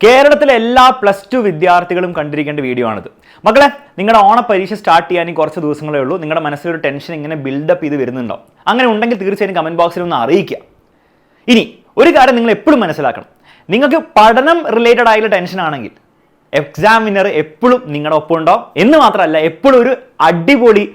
കേരളത്തിലെ എല്ലാ +2 വിദ്യാർത്ഥികളും കണ്ടിരിക്കേണ്ട വീഡിയോ ആണിത്. മക്കളെ, നിങ്ങളുടെ ഓണപരീക്ഷ സ്റ്റാർട്ട് ചെയ്യാൻ കുറച്ച് ദിവസങ്ങളേ ഉള്ളൂ. നിങ്ങളുടെ മനസ്സിലൊരു ടെൻഷൻ ഇങ്ങനെ ബിൽഡപ്പ് ചെയ്ത് വരുന്നുണ്ടോ? അങ്ങനെ ഉണ്ടെങ്കിൽ തീർച്ചയായും കമന്റ് ബോക്സിൽ ഒന്ന് അറിയിക്കുക. ഇനി ഒരു കാര്യം നിങ്ങൾ എപ്പോഴും മനസ്സിലാക്കണം, നിങ്ങൾക്ക് പഠനം റിലേറ്റഡ് ആയിട്ടുള്ള ടെൻഷൻ ആണെങ്കിൽ എക്സാമിനർ എപ്പോഴും നിങ്ങളുടെ ഒപ്പം ഉണ്ടാവും എന്ന് മാത്രമല്ല, എപ്പോഴും ഒരു അടിപൊളി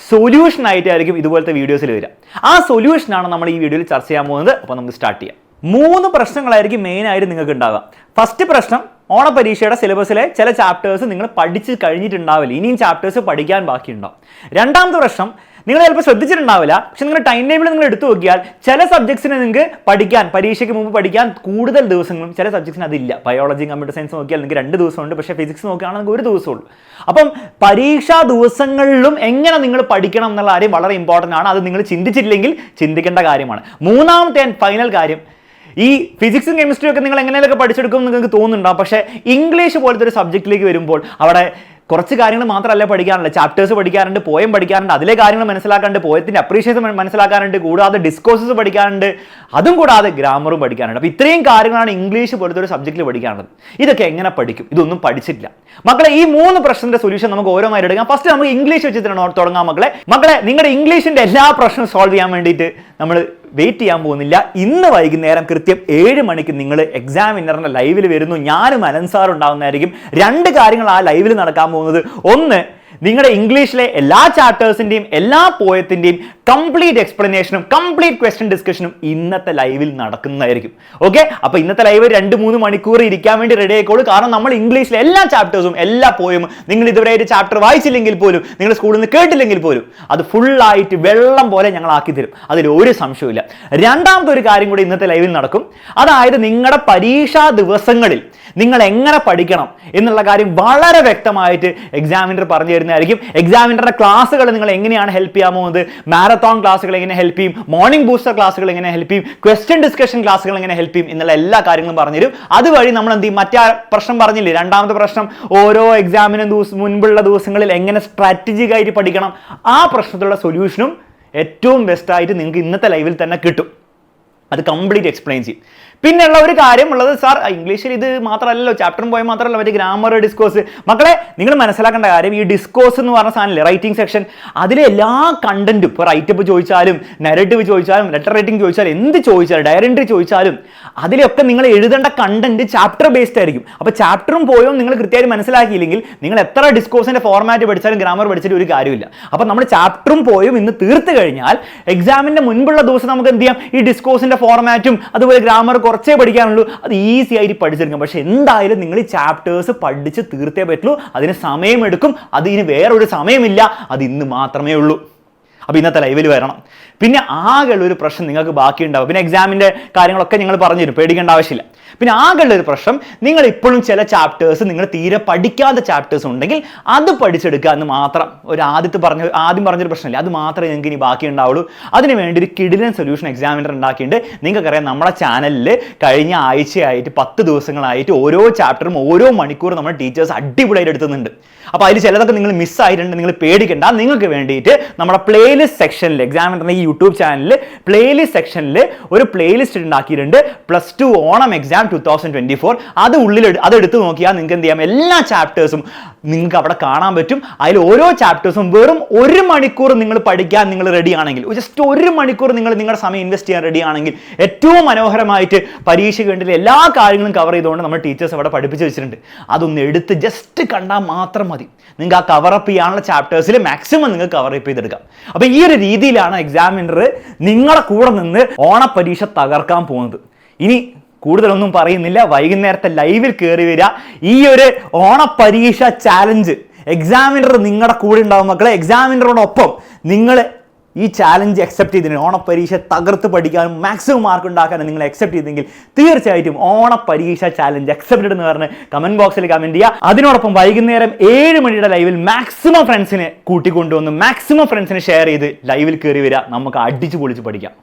സൊല്യൂഷൻ ആയിട്ടായിരിക്കും ഇതുപോലത്തെ വീഡിയോസിൽ വരിക. ആ സൊല്യൂഷനാണ് നമ്മൾ ഈ വീഡിയോയിൽ ചർച്ച ചെയ്യാൻ പോകുന്നത്. അപ്പോൾ നമുക്ക് സ്റ്റാർട്ട് ചെയ്യാം. 3 പ്രശ്നങ്ങളായിരിക്കും മെയിൻ ആയിട്ട് നിങ്ങൾക്ക് ഉണ്ടാവുക. ഫസ്റ്റ് പ്രശ്നം, ഓണപരീക്ഷയുടെ സിലബസിലെ ചില ചാപ്റ്റേഴ്സ് നിങ്ങൾ പഠിച്ച് കഴിഞ്ഞിട്ടുണ്ടാവില്ല, ഇനിയും ചാപ്റ്റേഴ്സ് പഠിക്കാൻ ബാക്കിയുണ്ടാവും. രണ്ടാമത്തെ പ്രശ്നം, നിങ്ങൾ ചിലപ്പോൾ ശ്രദ്ധിച്ചിട്ടുണ്ടാവില്ല, പക്ഷെ നിങ്ങളുടെ ടൈം ടേബിൾ നിങ്ങൾ എടുത്തു നോക്കിയാൽ ചില സബ്ജക്ട്സിന് നിങ്ങൾക്ക് പഠിക്കാൻ, പരീക്ഷയ്ക്ക് മുമ്പ് പഠിക്കാൻ കൂടുതൽ ദിവസങ്ങളും ചില സബ്ജക്ട്സിന് അതില്ല. ബയോളജി, കമ്പ്യൂട്ടർ സയൻസ് നോക്കിയാൽ നിങ്ങൾക്ക് 2 ദിവസമുണ്ട്, പക്ഷേ ഫിസിക്സ് നോക്കുകയാണെങ്കിൽ നിങ്ങൾക്ക് 1 ദിവസമുള്ളൂ. അപ്പം പരീക്ഷാ ദിവസങ്ങളിലും എങ്ങനെ നിങ്ങൾ പഠിക്കണം എന്നുള്ള കാര്യം വളരെ ഇമ്പോർട്ടൻ്റ് ആണ്. അത് നിങ്ങൾ ചിന്തിച്ചില്ലെങ്കിൽ ചിന്തിക്കേണ്ട കാര്യമാണ്. മൂന്നാമത്തെ ആൻഡ് ഫൈനൽ കാര്യം, ഈ ഫിസിക്സും കെമിസ്ട്രിയും ഒക്കെ നിങ്ങൾ എങ്ങനെയൊക്കെ പഠിച്ചെടുക്കും എന്ന് നിങ്ങൾക്ക് തോന്നുന്നുണ്ടാവും, പക്ഷേ ഇംഗ്ലീഷ് പോലത്തെ ഒരു സബ്ജക്റ്റിലേക്ക് വരുമ്പോൾ അവിടെ കുറച്ച് കാര്യങ്ങൾ മാത്രമല്ല പഠിക്കാറുണ്ട്. ചാപ്റ്റേഴ്സ് പഠിക്കാറുണ്ട്, പോയം പഠിക്കാറുണ്ട്, അതിലെ കാര്യങ്ങൾ മനസ്സിലാക്കാറുണ്ട്, പോയത്തിൻ്റെ അപ്രീഷിയേഷൻ മനസ്സിലാക്കാറുണ്ട്, കൂടാതെ ഡിസ്കോഴ്സസ് പഠിക്കാറുണ്ട്, അതും കൂടാതെ ഗ്രാമറും പഠിക്കാറുണ്ട്. അപ്പോൾ ഇത്രയും കാര്യങ്ങളാണ് ഇംഗ്ലീഷ് പോലത്തെ ഒരു സബ്ജക്റ്റിൽ പഠിക്കാറുള്ളത്. ഇതൊക്കെ എങ്ങനെ പഠിക്കും? ഇതൊന്നും പഠിച്ചിട്ടില്ല. മക്കളെ, ഈ 3 പ്രശ്നത്തിന്റെ സൊല്യൂഷൻ നമുക്ക് ഓരോന്നായിട്ട് എടുക്കാം. ഫസ്റ്റ് നമുക്ക് ഇംഗ്ലീഷ് വെച്ചിട്ട് തുടങ്ങാം. മക്കളെ, നിങ്ങളുടെ ഇംഗ്ലീഷിന്റെ എല്ലാ പ്രശ്നവും സോൾവ് ചെയ്യാൻ വേണ്ടിയിട്ട് നമ്മൾ വെയിറ്റ് ചെയ്യാൻ പോകുന്നില്ല. ഇന്ന് വൈകുന്നേരം കൃത്യം 7 മണിക്ക് നിങ്ങൾ എക്സാമിനറിന്റെ ലൈവിൽ വരുന്നു. ഞാനും അനൻസാറും ഉണ്ടാവുന്നതായിരിക്കും. 2 കാര്യങ്ങൾ ആ ലൈവിൽ നടക്കാൻ പോകുന്നത്. ഒന്ന്, നിങ്ങളുടെ ഇംഗ്ലീഷിലെ എല്ലാ ചാപ്റ്റേഴ്സിന്റെയും എല്ലാ പോയത്തിന്റെയും കംപ്ലീറ്റ് എക്സ്പ്ലനേഷനും കംപ്ലീറ്റ് ക്വസ്റ്റ്യൻ ഡിസ്കഷനും ഇന്നത്തെ ലൈവിൽ നടക്കുന്നതായിരിക്കും. ഓക്കെ, അപ്പോൾ ഇന്നത്തെ ലൈവ് 2-3 മണിക്കൂർ ഇരിക്കാൻ വേണ്ടി റെഡി ആയിക്കോളൂ. കാരണം നമ്മൾ ഇംഗ്ലീഷിലെ എല്ലാ ചാപ്റ്റേഴ്സും എല്ലാ പോയും നിങ്ങൾ ഇതുവരെ ഒരു ചാപ്റ്റർ വായിച്ചില്ലെങ്കിൽ പോലും, നിങ്ങൾ സ്കൂളിൽ നിന്ന് കേട്ടില്ലെങ്കിൽ പോലും അത് ഫുള്ളായിട്ട് വെള്ളം പോലെ ഞങ്ങൾ ആക്കി തരും. അതിൽ ഒരു സംശയമില്ല. രണ്ടാമത്തെ ഒരു കാര്യം കൂടി ഇന്നത്തെ ലൈവിൽ നടക്കും. അതായത് നിങ്ങളുടെ പരീക്ഷാ ദിവസങ്ങളിൽ നിങ്ങൾ എങ്ങനെ പഠിക്കണം എന്നുള്ള കാര്യം വളരെ വ്യക്തമായിട്ട് എക്സാമിനർ പറഞ്ഞു തരുന്നതായിരിക്കും. എക്സാമിനറുടെ ക്ലാസ്സുകൾ നിങ്ങൾ എങ്ങനെയാണ് ഹെൽപ്പ് ചെയ്യാൻ പോകുന്നത്, മാരത്തോൺ ക്ലാസ്സുകൾ എങ്ങനെ ഹെൽപ്പ് ചെയ്യും, മോർണിംഗ് ബൂസ്റ്റർ ക്ലാസ്സുകൾ എങ്ങനെ ഹെൽപ്പ് ചെയ്യും, ക്വസ്റ്റ്യൻ ഡിസ്കഷൻ ക്ലാസ്സുകൾ എങ്ങനെ ഹെൽപ്പ് ചെയ്യും എന്നുള്ള എല്ലാ കാര്യങ്ങളും പറഞ്ഞുതരും. അതുവഴി നമ്മൾ എന്ത് ചെയ്യും, മറ്റേ പ്രശ്നം പറഞ്ഞില്ലേ, രണ്ടാമത്തെ പ്രശ്നം, ഓരോ എക്സാമിനും മുൻപുള്ള ദിവസങ്ങളിൽ എങ്ങനെ സ്ട്രാറ്റജിക് ആയിട്ട് പഠിക്കണം, ആ പ്രശ്നത്തിലുള്ള സൊല്യൂഷനും ഏറ്റവും ബെസ്റ്റായിട്ട് നിങ്ങൾക്ക് ഇന്നത്തെ ലൈവിൽ തന്നെ കിട്ടും. അത് കംപ്ലീറ്റ് എക്സ്പ്ലെയിൻ ചെയ്യും. പിന്നെയുള്ള ഒരു കാര്യം ഉള്ളത്, സാർ ഇംഗ്ലീഷിൽ ഇത് മാത്രമല്ലല്ലോ, ചാപ്റ്ററും പോയാൽ മാത്രമല്ല, മറ്റേ ഗ്രാമർ, ഡിസ്കോഴ്സ്. മക്കളെ, നിങ്ങൾ മനസ്സിലാക്കേണ്ട കാര്യം, ഈ ഡിസ്കോഴ്സ് എന്ന് പറഞ്ഞ സാധനമില്ലേ, റൈറ്റിംഗ് സെക്ഷൻ, അതിലെ എല്ലാ കണ്ടന്റും, ഇപ്പോൾ റൈറ്റപ്പ് ചോദിച്ചാലും, നെറേറ്റീവ് ചോദിച്ചാലും, ലെറ്റർ റൈറ്റിംഗ് ചോദിച്ചാലും, എന്ത് ചോദിച്ചാലും, ഡയറി എൻട്രി ചോദിച്ചാലും, അതിലൊക്കെ നിങ്ങൾ എഴുതേണ്ട കണ്ടന്റ് ചാപ്റ്റർ ബേസ്ഡ് ആയിരിക്കും. അപ്പോൾ ചാപ്റ്ററും പോയും നിങ്ങൾ കൃത്യമായിട്ട് മനസ്സിലാക്കിയില്ലെങ്കിൽ നിങ്ങൾ എത്ര ഡിസ്കോഴ്സിന്റെ ഫോർമാറ്റ് പഠിച്ചാലും ഗ്രാമർ പഠിച്ചിട്ട് ഒരു കാര്യമില്ല. അപ്പോൾ നമ്മൾ ചാപ്റ്ററും പോയും ഇന്ന് തീർത്ത് കഴിഞ്ഞാൽ എക്സാമിന്റെ മുൻപുള്ള ദിവസം നമുക്ക് എന്ത് ചെയ്യാം, ഈ ഡിസ്കോഴ്സിന്റെ ഫോർമാറ്റും അതുപോലെ ഗ്രാമർ കുറച്ചേ പഠിക്കാനുള്ളൂ, അത് ഈസി ആയിട്ട് പഠിച്ചെടുക്കാം. പക്ഷെ എന്തായാലും നിങ്ങൾ ഈ ചാപ്റ്റേഴ്സ് പഠിച്ച് തീർത്തേ പറ്റുള്ളൂ. അതിന് സമയമെടുക്കും. അതിന് വേറൊരു സമയമില്ല, അത് ഇന്ന് മാത്രമേ ഉള്ളൂ. അപ്പോൾ ഇന്നത്തെ ലൈവിൽ വരണം. പിന്നെ ആകെയുള്ള ഒരു പ്രശ്നം നിങ്ങൾക്ക് ബാക്കിയുണ്ടാവും. പിന്നെ എക്സാമിൻ്റെ കാര്യങ്ങളൊക്കെ ഞങ്ങൾ പറഞ്ഞു തരും, പേടിക്കേണ്ട ആവശ്യമില്ല. പിന്നെ ആകെയുള്ള ഒരു പ്രശ്നം, നിങ്ങൾ ഇപ്പോഴും ചില ചാപ്റ്റേഴ്സ് നിങ്ങൾ തീരെ പഠിക്കാത്ത ചാപ്റ്റേഴ്സ് ഉണ്ടെങ്കിൽ അത് പഠിച്ചെടുക്കുക എന്ന് മാത്രം. ആദ്യം പറഞ്ഞൊരു പ്രശ്നമില്ല, അത് മാത്രമേ നിങ്ങൾക്ക് ഇനി ബാക്കി ഉണ്ടാവുള്ളൂ. അതിന് വേണ്ടി ഒരു കിടിലൻ സൊല്യൂഷൻ എക്സാമിനർ ഉണ്ടാക്കിയിട്ടുണ്ട്. നിങ്ങൾക്കറിയാം, നമ്മുടെ ചാനലിൽ കഴിഞ്ഞ ആഴ്ചയായിട്ട് 10 ദിവസങ്ങളായിട്ട് ഓരോ ചാപ്റ്ററും ഓരോ മണിക്കൂർ നമ്മുടെ ടീച്ചേഴ്സ് അടിപൊളിയായിട്ട് എടുത്തുന്നുണ്ട്. അപ്പോൾ അതിൽ ചിലതൊക്കെ നിങ്ങൾ മിസ്സായിട്ടുണ്ട്, നിങ്ങൾ പേടിക്കേണ്ട. നിങ്ങൾക്ക് വേണ്ടിയിട്ട് നമ്മുടെ പ്ലേലിസ്റ്റ് സെക്ഷനിൽ, എക്സാമിനറിന്റെ ഈ യൂട്യൂബ് ചാനലിൽ പ്ലേലിസ്റ്റ് സെക്ഷനിൽ ഒരു പ്ലേലിസ്റ്റ് ഉണ്ടാക്കിയിട്ടുണ്ട്. +2 ഓണം എക്സാം 2024. അതെടുത്ത് നോക്കിയാൽ നിങ്ങൾക്ക് എന്ത് ചെയ്യാം, എല്ലാ ചാപ്റ്റേഴ്സും നിങ്ങൾക്ക് അവിടെ കാണാൻ പറ്റും. അതിൽ ഓരോ ചാപ്റ്റേഴ്സും വെറും 1 മണിക്കൂർ നിങ്ങൾ പഠിക്കാൻ നിങ്ങൾ റെഡി ആണെങ്കിൽ, ജസ്റ്റ് 1 മണിക്കൂർ നിങ്ങൾ നിങ്ങളുടെ സമയം ഇൻവെസ്റ്റ് ചെയ്യാൻ റെഡി ആണെങ്കിൽ ഏറ്റവും മനോഹരമായിട്ട് പരീക്ഷയ്ക്ക് വേണ്ടിയുള്ള എല്ലാ കാര്യങ്ങളും കവർ ചെയ്തുകൊണ്ട് നമ്മൾ ടീച്ചേഴ്സ് അവിടെ പഠിപ്പിച്ച് വെച്ചിട്ടുണ്ട്. അതൊന്ന് എടുത്ത് ജസ്റ്റ് കണ്ടാൽ മാത്രം മതി. നിങ്ങൾക്ക് ആ കവറപ്പ് ചെയ്യാനുള്ള ചാപ്റ്റേഴ്സിൽ മാക്സിമം നിങ്ങൾക്ക് കവറപ്പ് ചെയ്തെടുക്കാം. അപ്പോൾ ഈ ഒരു രീതിയിലാണ് എക്സാമിനർ നിങ്ങളുടെ കൂടെ നിന്ന് ഓണപരീക്ഷ തകർക്കാൻ പോകുന്നത്. ഇനി കൂടുതലൊന്നും പറയുന്നില്ല, വൈകുന്നേരത്തെ ലൈവിൽ കയറി വരിക. ഈ ഒരു ഓണപരീക്ഷ ചാലഞ്ച് എക്സാമിനർ നിങ്ങളുടെ കൂടെ ഉണ്ടാവും. മക്കളെ, എക്സാമിനറോടൊപ്പം നിങ്ങൾ ഈ ചാലഞ്ച് അക്സെപ്റ്റ് ചെയ്തിട്ടുണ്ട്. ഓണപരീക്ഷ തകർത്ത് പഠിക്കാനും മാക്സിമം മാർക്ക് ഉണ്ടാക്കാനും നിങ്ങൾ അക്സെപ്റ്റ് ചെയ്തെങ്കിൽ തീർച്ചയായിട്ടും ഓണപരീക്ഷ ചാലഞ്ച് അക്സെപ്റ്റഡ് എന്ന് പറഞ്ഞ് കമന്റ് ബോക്സിൽ കമന്റ് ചെയ്യുക. അതിനോടൊപ്പം വൈകുന്നേരം 7 മണിയുടെ ലൈവിൽ മാക്സിമം ഫ്രണ്ട്സിനെ കൂട്ടിക്കൊണ്ടുവന്ന് മാക്സിമം ഫ്രണ്ട്സിനെ ഷെയർ ചെയ്ത് ലൈവിൽ കയറി വരിക. നമുക്ക് അടിച്ചു പൊളിച്ച് പഠിക്കാം.